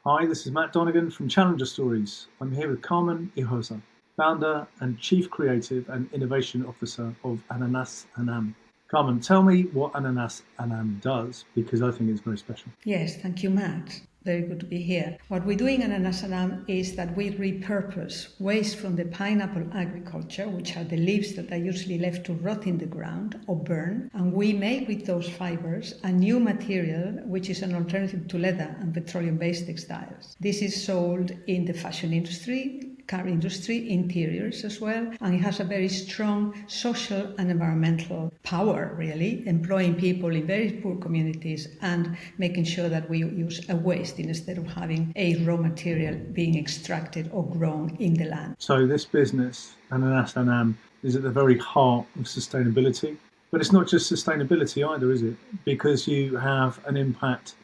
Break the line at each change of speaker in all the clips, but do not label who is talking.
Hi, this is Matt Donegan from Challenger Stories. I'm here with Carmen Hijosa, founder and Chief Creative and Innovation Officer of Ananas Anam. Carmen, tell me what Ananas Anam does, because I think it's very special.
Yes, thank you, Matt. Very good to be here. What we're doing at Ananas Anam is that we repurpose waste from the pineapple agriculture, which are the leaves that are usually left to rot in the ground or burn, and we make with those fibers a new material which is an alternative to leather and petroleum-based textiles. This is sold in the fashion industry, car industry, interiors as well, and it has a very strong social and environmental power, really, employing people in very poor communities and making sure that we use a waste instead of having a raw material being extracted or grown in the land.
So this business, Ananas Anam, is at the very heart of sustainability. But it's not just sustainability either, is it? Because you have an impact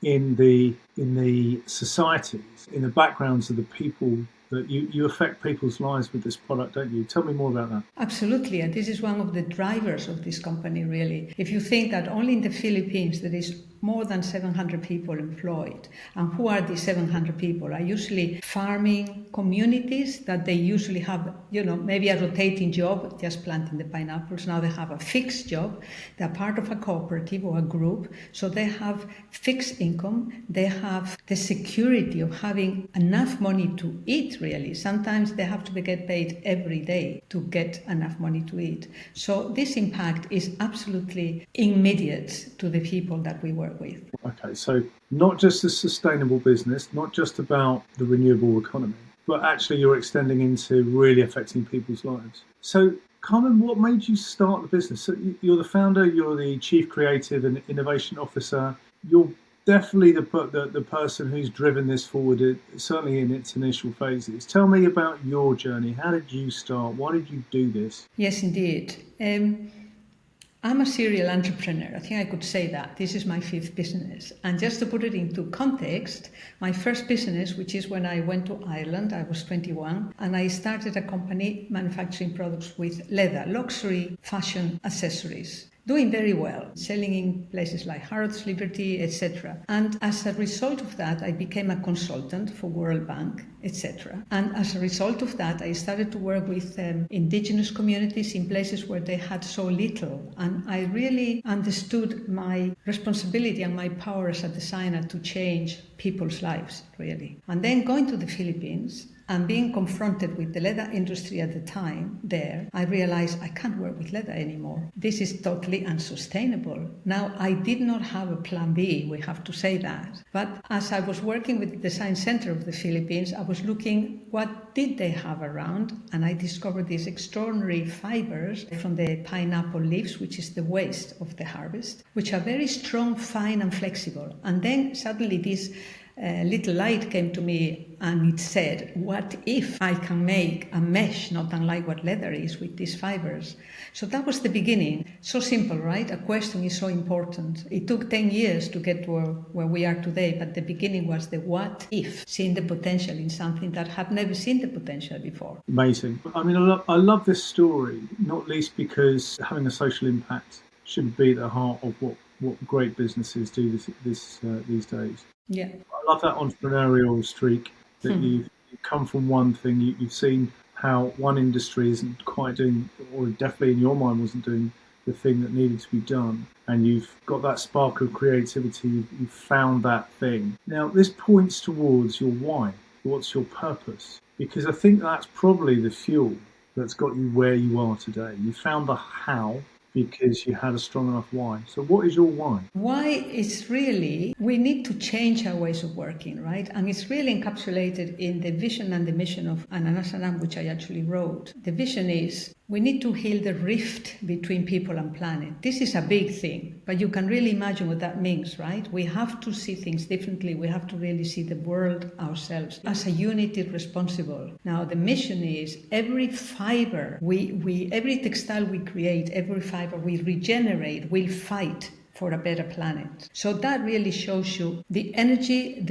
in the societies, in the backgrounds of the people that you affect people's lives with this product, don't you? Tell me more about that.
Absolutely, and this is one of the drivers of this company, really. If you think that only in the Philippines there is more than 700 people employed, and who are these 700 people? Are usually farming communities that they usually have, maybe a rotating job, just planting the pineapples. Now they have a fixed job. They're part of a cooperative or a group, so they have fixed income. They have the security of having enough money to eat, really. Sometimes they have to get paid every day to get enough money to eat. So this impact is absolutely immediate to the people that we work with.
Okay, so not just a sustainable business, not just about the renewable economy, but actually you're extending into really affecting people's lives. So, Carmen, what made you start the business? So you're the founder, you're the Chief Creative and Innovation Officer. You're definitely the person who's driven this forward, certainly in its initial phases. Tell me about your journey. How did you start? Why did you do this?
Yes, indeed. I'm a serial entrepreneur. I think I could say that. This is my fifth business. And just to put it into context, my first business, which is when I went to Ireland, I was 21, and I started a company manufacturing products with leather, luxury fashion accessories. Doing very well, selling in places like Harrods, Liberty, etc. And as a result of that, I became a consultant for World Bank, etc. And as a result of that, I started to work with indigenous communities in places where they had so little. And I really understood my responsibility and my power as a designer to change people's lives, really. And then going to the Philippines, and being confronted with the leather industry at the time there, I realized I can't work with leather anymore. This is totally unsustainable. Now, I did not have a plan B, we have to say that. But as I was working with the Design Center of the Philippines, I was looking what did they have around, and I discovered these extraordinary fibers from the pineapple leaves, which is the waste of the harvest, which are very strong, fine, and flexible. And then suddenly this little light came to me and it said, what if I can make a mesh not unlike what leather is with these fibers? So that was the beginning. So simple, right? A question is so important. It took 10 years to get to where we are today, but the beginning was the what if, seeing the potential in something that had never seen the potential before.
Amazing. I mean, I love this story, not least because having a social impact should be at the heart of what great businesses do these days.
Yeah.
I love that entrepreneurial streak that you come from one thing. You've seen how one industry isn't quite doing, or definitely in your mind wasn't doing the thing that needed to be done. And you've got that spark of creativity. You've found that thing. Now, this points towards your why. What's your purpose? Because I think that's probably the fuel that's got you where you are today. You found the how because you had a strong enough why. So what is your why?
Why is really, we need to change our ways of working, right? And it's really encapsulated in the vision and the mission of Ananas Anam, which I actually wrote. The vision is we need to heal the rift between people and planet. This is a big thing, but you can really imagine what that means, right? We have to see things differently. We have to really see the world ourselves as a unity responsible. Now, the mission is every fiber, every textile we create, every fiber we regenerate, will fight for a better planet. So that really shows you the energy,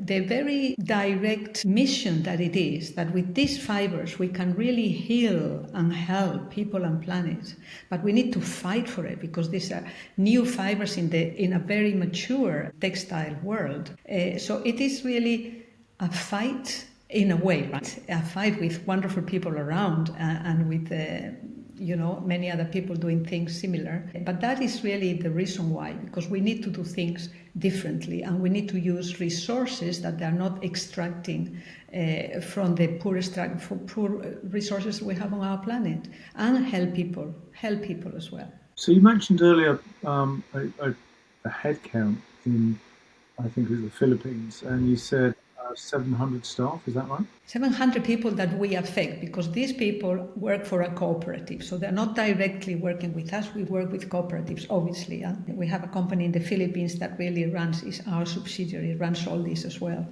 the very direct mission that it is, that with these fibers we can really heal and help people and planet. But we need to fight for it, because these are new fibers in a very mature textile world. So it is really a fight in a way, right? A fight with wonderful people around and with many other people doing things similar. But that is really the reason why, because we need to do things differently, and we need to use resources that they are not extracting from the poor resources we have on our planet, and help people as well.
So you mentioned earlier a head count in, I think it was the Philippines, and you said 700 staff, is that right?
700 people that we affect, because these people work for a cooperative. So they're not directly working with us. We work with cooperatives, obviously. We have a company in the Philippines that really is our subsidiary, runs all this as well.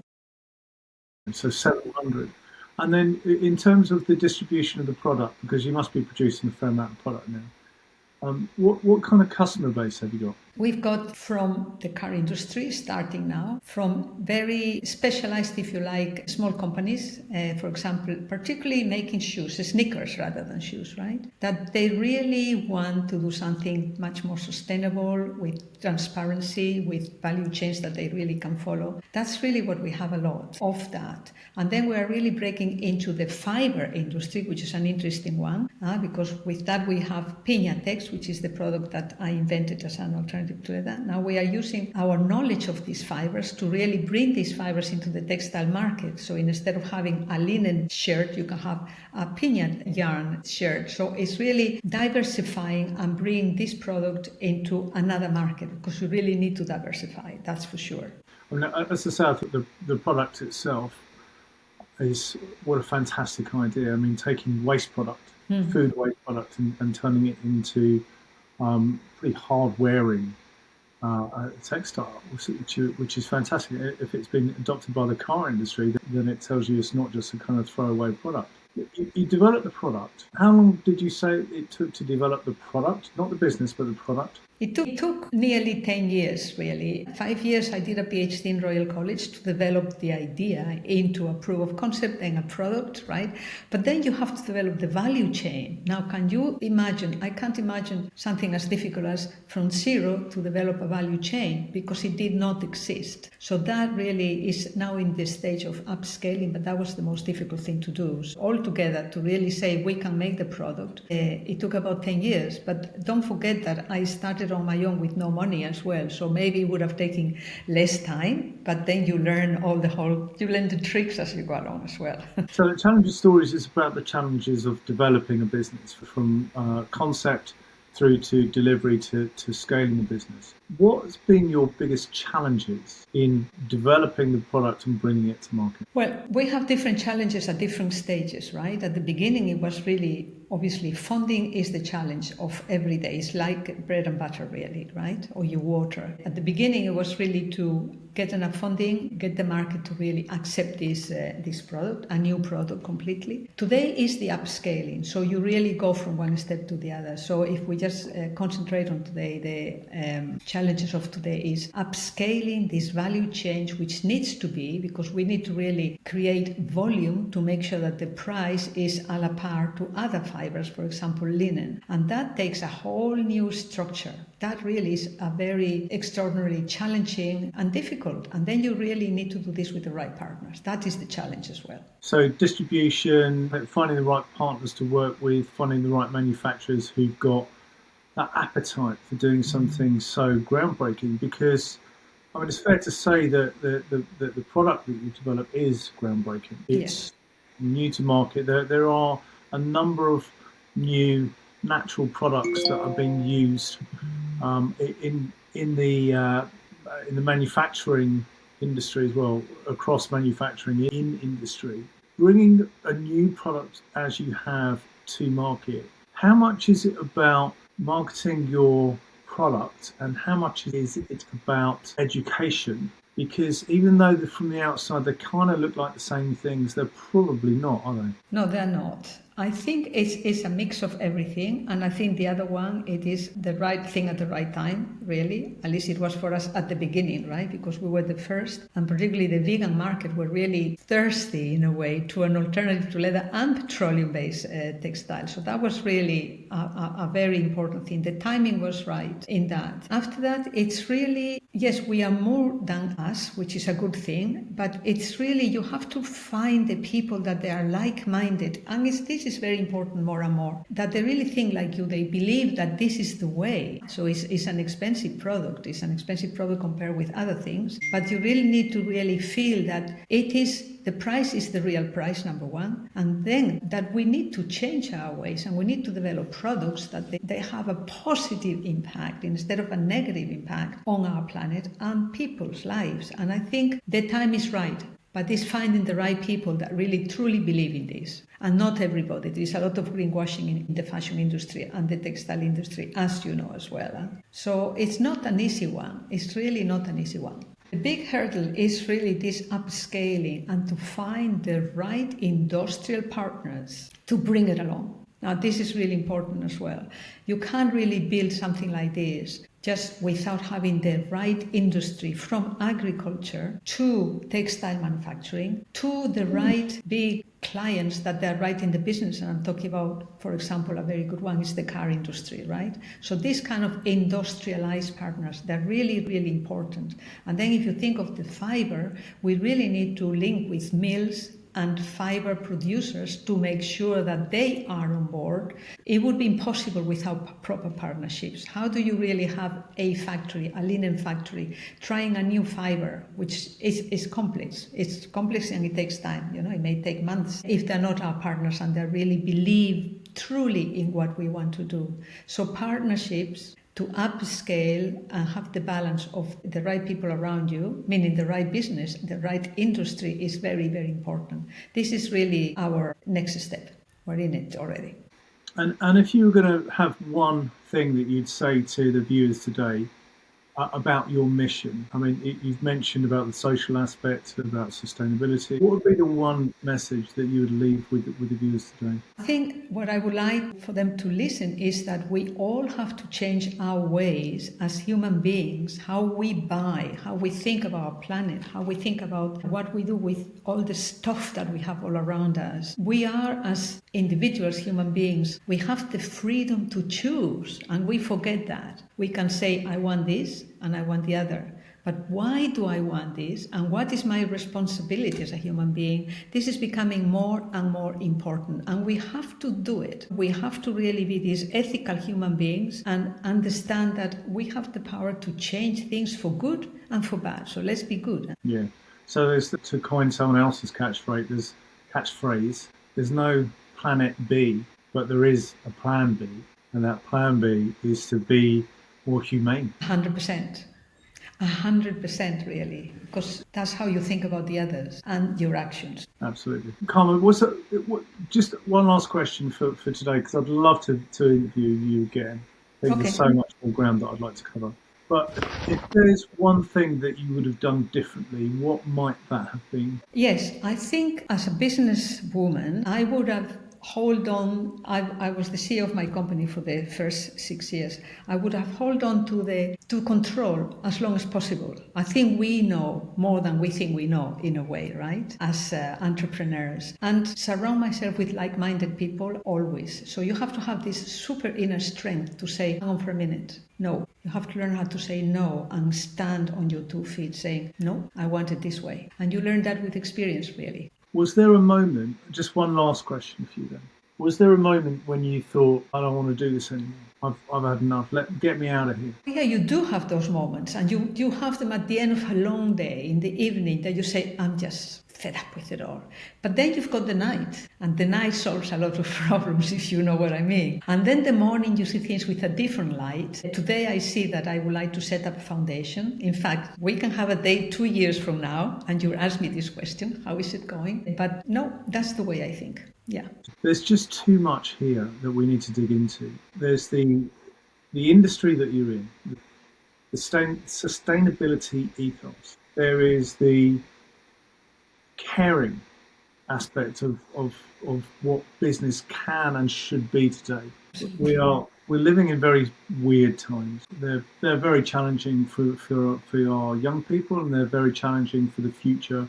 So 700. And then in terms of the distribution of the product, because you must be producing a fair amount of product now, what kind of customer base have you got?
We've got from the car industry, starting now, from very specialized, if you like, small companies, for example, particularly making shoes, sneakers rather than shoes, right? That they really want to do something much more sustainable, with transparency, with value chains that they really can follow. That's really what we have a lot of that. And then we are really breaking into the fiber industry, which is an interesting one, because with that we have Piñatex, which is the product that I invented as an alternative to that. Now we are using our knowledge of these fibers to really bring these fibers into the textile market. So instead of having a linen shirt, you can have a piñat yarn shirt. So it's really diversifying and bringing this product into another market, because you really need to diversify, that's for sure.
I mean, as I say, I think the product itself is, what a fantastic idea. I mean, taking waste product, food waste product, and turning it into pretty hard-wearing textile, which is fantastic. If it's been adopted by the car industry, then it tells you it's not just a kind of throwaway product. You developed the product. How long did you say it took to develop the product? Not the business, but the product?
It took nearly 10 years, really. 5 years I did a PhD in Royal College to develop the idea into a proof of concept and a product, right? But then you have to develop the value chain. Now, can you imagine? I can't imagine something as difficult as from zero to develop a value chain, because it did not exist. So that really is now in the stage of upscaling, but that was the most difficult thing to do. So altogether, to really say we can make the product, it took about 10 years. But don't forget that I started on my own with no money as well, so maybe it would have taken less time, but then you learn you learn the tricks as you go along as well.
So the Challenges Stories is about the challenges of developing a business, from concept through to delivery to scaling the business. What's been your biggest challenges in developing the product and bringing it to market?
Well, we have different challenges at different stages, right? At the beginning, it was really, obviously, funding is the challenge of every day. It's like bread and butter, really, right? Or your water. At the beginning, it was really to get enough funding, get the market to really accept this product, a new product completely. Today is the upscaling. So you really go from one step to the other. So if we just concentrate on today, the challenges of today is upscaling this value chain, which needs to be, because we need to really create volume to make sure that the price is a la par to other fibers, for example, linen. And that takes a whole new structure. That really is a very extraordinarily challenging and difficult. And then you really need to do this with the right partners. That is the challenge as well.
So distribution, finding the right partners to work with, finding the right manufacturers who've got that appetite for doing something so groundbreaking, because I mean, it's fair to say that the product that you've developed is groundbreaking. It's new to market. There are a number of new natural products that are being used in the manufacturing industry as well, across manufacturing in industry. Bringing a new product as you have to market, how much is it about marketing your product and how much is it about education? Because even though from the outside they kind of look like the same things, they're probably not, are they?
No, they're not. I think it's a mix of everything, and I think the other one, it is the right thing at the right time, really. At least it was for us at the beginning, right? Because we were the first, and particularly the vegan market were really thirsty in a way to an alternative to leather and petroleum-based textile. So that was really a very important thing. The timing was right in that. After that, it's really, yes, we are more than us, which is a good thing, but it's really, you have to find the people that they are like-minded, and this is very important more and more, that they really think like you, they believe that this is the way. So it's an expensive product, compared with other things, but you really need to really feel that the price is the real price, number one, and then that we need to change our ways and we need to develop products that they have a positive impact instead of a negative impact on our planet and people's lives. And I think the time is right. But it's finding the right people that really truly believe in this. And not everybody. There is a lot of greenwashing in the fashion industry and the textile industry, as you know as well. So it's not an easy one. It's really not an easy one. The big hurdle is really this upscaling and to find the right industrial partners to bring it along. Now, this is really important as well. You can't really build something like this just without having the right industry, from agriculture to textile manufacturing to the right big clients that they're right in the business. And I'm talking about, for example, a very good one is the car industry, right? So these kind of industrialized partners, they're really, really important. And then if you think of the fiber, we really need to link with mills and fiber producers to make sure that they are on board. It would be impossible without proper partnerships. How do you really have a factory, a linen factory, trying a new fiber, which is complex. It's complex and it takes time. It may take months if they're not our partners and they really believe truly in what we want to do. So partnerships to upscale and have the balance of the right people around you, meaning the right business, the right industry, is very, very important. This is really our next step. We're in it already.
And if you were going to have one thing that you'd say to the viewers today about your mission, I mean, you've mentioned about the social aspect, about sustainability. What would be the one message that you would leave with the viewers today?
I think what I would like for them to listen is that we all have to change our ways as human beings, how we buy, how we think about our planet, how we think about what we do with all the stuff that we have all around us. We are, as individuals, human beings, we have the freedom to choose, and we forget that. We can say, I want this and I want the other. But why do I want this? And what is my responsibility as a human being? This is becoming more and more important. And we have to do it. We have to really be these ethical human beings and understand that we have the power to change things for good and for bad. So let's be good.
Yeah. So to coin someone else's catchphrase, there's no planet B, but there is a plan B. And that plan B is to be more humane.
100%. 100% really, because that's how you think about the others and your actions.
Absolutely. Carmen, just one last question for today, because I'd love to interview you again. I think there's so much more ground that I'd like to cover. But if there's one thing that you would have done differently, what might that have been?
Yes, I think as a businesswoman, I would have hold on. I was the CEO of my company for the first 6 years. I would have held on to control as long as possible. I think we know more than we think we know, in a way, right? As entrepreneurs, and surround myself with like-minded people always. So you have to have this super inner strength to say, hang on for a minute. No, you have to learn how to say no and stand on your 2 feet saying, no, I want it this way. And you learn that with experience, really.
Was there a moment, just one last question for you then, was there a moment when you thought, I don't want to do this anymore, I've had enough, get me out of here?
Yeah, you do have those moments, and you have them at the end of a long day, in the evening, that you say, I'm just fed up with it all. But then you've got the night, and the night solves a lot of problems, if you know what I mean. And then the morning you see things with a different light. Today I see that I would like to set up a foundation. In fact, we can have a day 2 years from now, and you ask me this question, how is it going? But no, that's the way I think. Yeah.
There's just too much here that we need to dig into. There's the industry that you're in, the sustainability ethos. There is the caring aspect of what business can and should be today.
Absolutely.
We're living in very weird times. They're very challenging for our young people, and they're very challenging for the future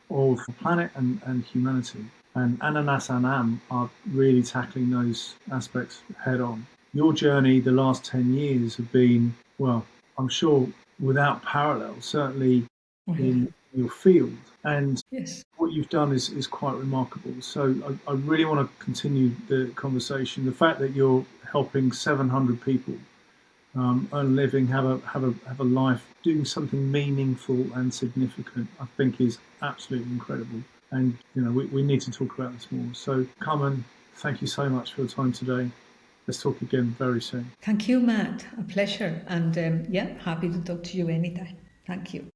of the planet and humanity. And Ananas Anam are really tackling those aspects head on. Your journey the last 10 years have been, well, I'm sure without parallel, certainly in your field. And
Yes.
what you've done is quite remarkable. So I really want to continue the conversation. The fact that you're helping 700 people earn a living, have a life, doing something meaningful and significant, I think is absolutely incredible. And we need to talk about this more. So, Carmen, thank you so much for your time today. Let's talk again very soon.
Thank you, Matt. A pleasure. And yeah, happy to talk to you anytime. Thank you.